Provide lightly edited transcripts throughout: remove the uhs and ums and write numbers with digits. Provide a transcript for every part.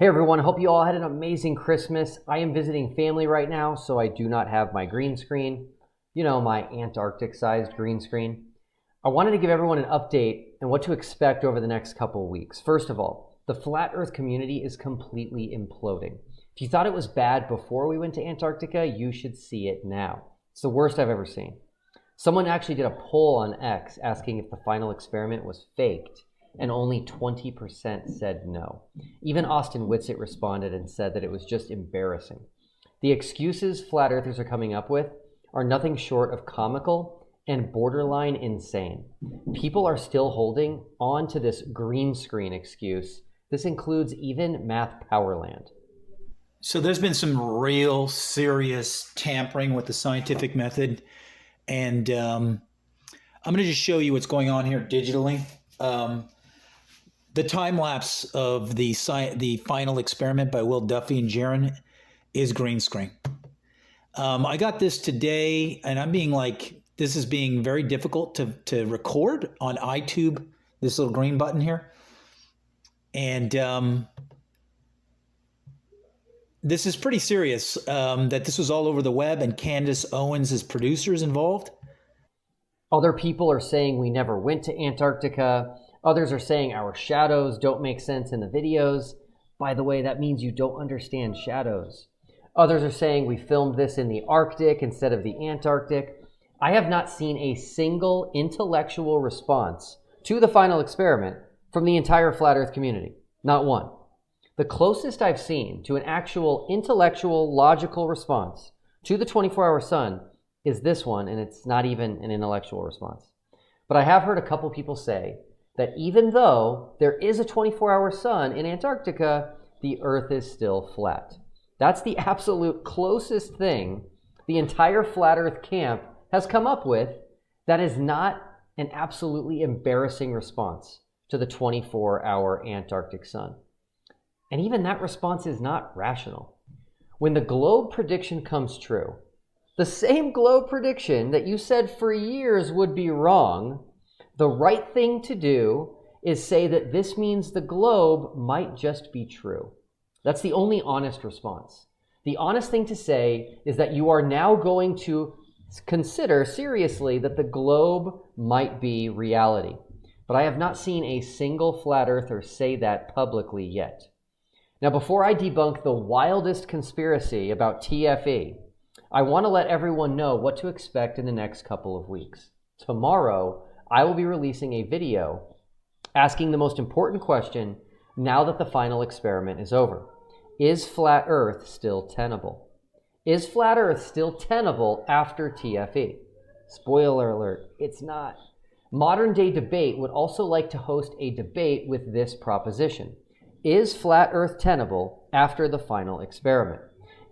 Hey everyone, hope you all had an amazing Christmas. I am visiting family right now, so I do not have my green screen. You know, my Antarctic-sized green screen. I wanted to give everyone an update and what to expect over the next couple of weeks. First of all, the flat earth community is completely imploding. If you thought it was bad before we went to Antarctica, you should see it now. It's the worst I've ever seen. Someone actually did a poll on X asking if the final experiment was faked, and only 20% said no. Even Austin Whitsitt responded and said that it was just embarrassing. The excuses flat earthers are coming up with are nothing short of comical and borderline insane. People are still holding on to this green screen excuse. This includes even Math Powerland. So there's been some real serious tampering with the scientific method. And I'm going to just show you what's going on here digitally. The time lapse of the final experiment by Will Duffy and Jaron is green screen. I got this today, and I'm being like, this is being very difficult to record on iTube, this little green button here. And this is pretty serious, that this was all over the web, and Candace Owens is producers involved. Other people are saying we never went to Antarctica. Others are saying our shadows don't make sense in the videos. By the way, that means you don't understand shadows. Others are saying we filmed this in the Arctic instead of the Antarctic. I have not seen a single intellectual response to the final experiment from the entire flat earth community. Not one. The closest I've seen to an actual intellectual, logical response to the 24-hour sun is this one, and it's not even an intellectual response. But I have heard a couple people say that even though there is a 24-hour sun in Antarctica, the Earth is still flat. That's the absolute closest thing the entire flat Earth camp has come up with that is not an absolutely embarrassing response to the 24-hour Antarctic sun. And even that response is not rational. When the globe prediction comes true, the same globe prediction that you said for years would be wrong, the right thing to do is say that this means the globe might just be true. That's the only honest response. The honest thing to say is that you are now going to consider seriously that the globe might be reality. But I have not seen a single flat earther say that publicly yet. Now, before I debunk the wildest conspiracy about TFE, I want to let everyone know what to expect in the next couple of weeks. Tomorrow, I will be releasing a video asking the most important question now that the final experiment is over. Is flat Earth still tenable? Is flat Earth still tenable after TFE? Spoiler alert, it's not. Modern Day Debate would also like to host a debate with this proposition. Is flat Earth tenable after the final experiment?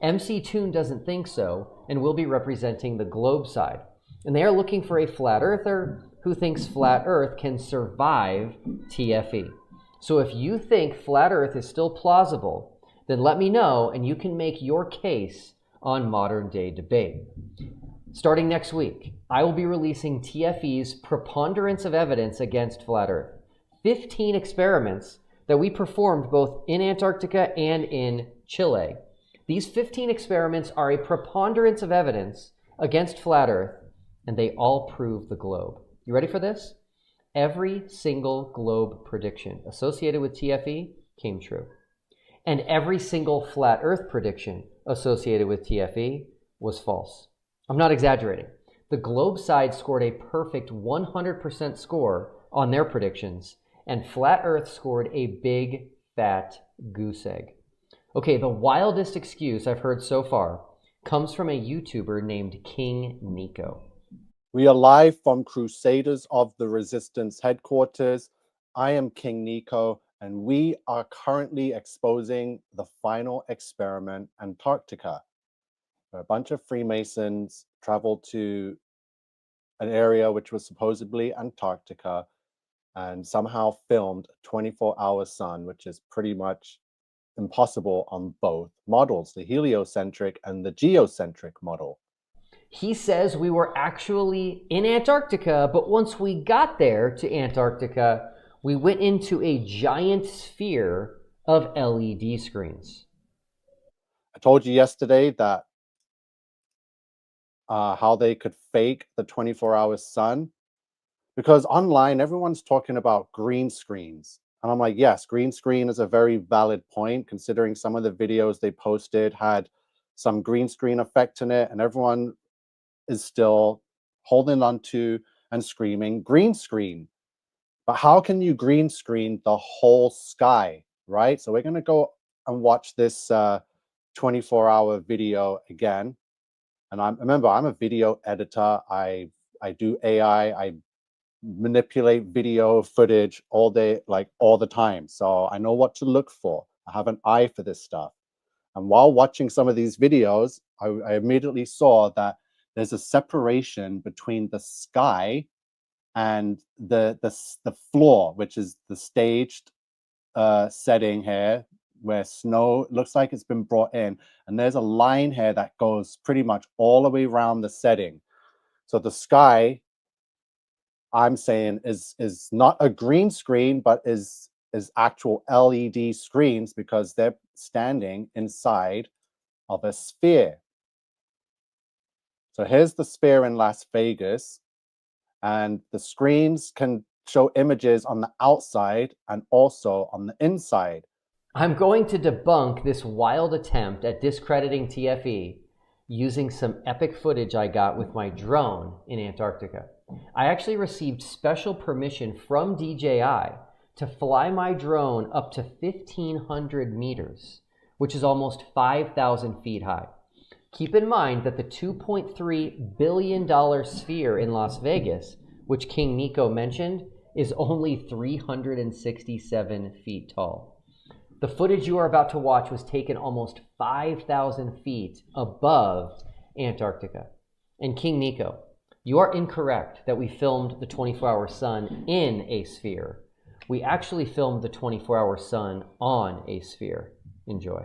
MC Toon doesn't think so and will be representing the globe side. And they are looking for a flat earther who thinks flat Earth can survive TFE. So if you think flat Earth is still plausible, then let me know and you can make your case on Modern Day Debate. Starting next week, I will be releasing TFE's preponderance of evidence against flat Earth. 15 experiments that we performed both in Antarctica and in Chile. These 15 experiments are a preponderance of evidence against flat Earth, and they all prove the globe. You ready for this? Every single globe prediction associated with TFE came true. And every single flat Earth prediction associated with TFE was false. I'm not exaggerating. The globe side scored a perfect 100% score on their predictions, and flat Earth scored a big, fat goose egg. Okay, the wildest excuse I've heard so far comes from a YouTuber named King Nico. We are live from Crusaders of the Resistance headquarters. I am King Nico, and we are currently exposing the final experiment, Antarctica. A bunch of Freemasons traveled to an area which was supposedly Antarctica and somehow filmed a 24-hour sun, which is pretty much impossible on both models, the heliocentric and the geocentric model. He says we were actually in Antarctica, but once we got there to Antarctica, we went into a giant sphere of LED screens. I told you yesterday that how they could fake the 24-hour sun, because online everyone's talking about green screens. And I'm like, yes, green screen is a very valid point, considering some of the videos they posted had some green screen effect in it, and everyone is still holding on to and screaming green screen. But how can you green screen the whole sky, right? So we're going to go and watch this 24-hour video again. And remember, I'm a video editor. I do AI. I manipulate video footage all day, like all the time. So I know what to look for. I have an eye for this stuff. And while watching some of these videos, I immediately saw that there's a separation between the sky and the floor, which is the staged setting here, where snow looks like it's been brought in. And there's a line here that goes pretty much all the way around the setting. So the sky, I'm saying, is not a green screen, but is actual LED screens, because they're standing inside of a sphere. So here's the sphere in Las Vegas, and the screens can show images on the outside and also on the inside. I'm going to debunk this wild attempt at discrediting TFE using some epic footage I got with my drone in Antarctica. I actually received special permission from DJI to fly my drone up to 1,500 meters, which is almost 5,000 feet high. Keep in mind that the $2.3 billion sphere in Las Vegas, which King Nico mentioned, is only 367 feet tall. The footage you are about to watch was taken almost 5,000 feet above Antarctica. And King Nico, you are incorrect that we filmed the 24-hour sun in a sphere. We actually filmed the 24-hour sun on a sphere. Enjoy.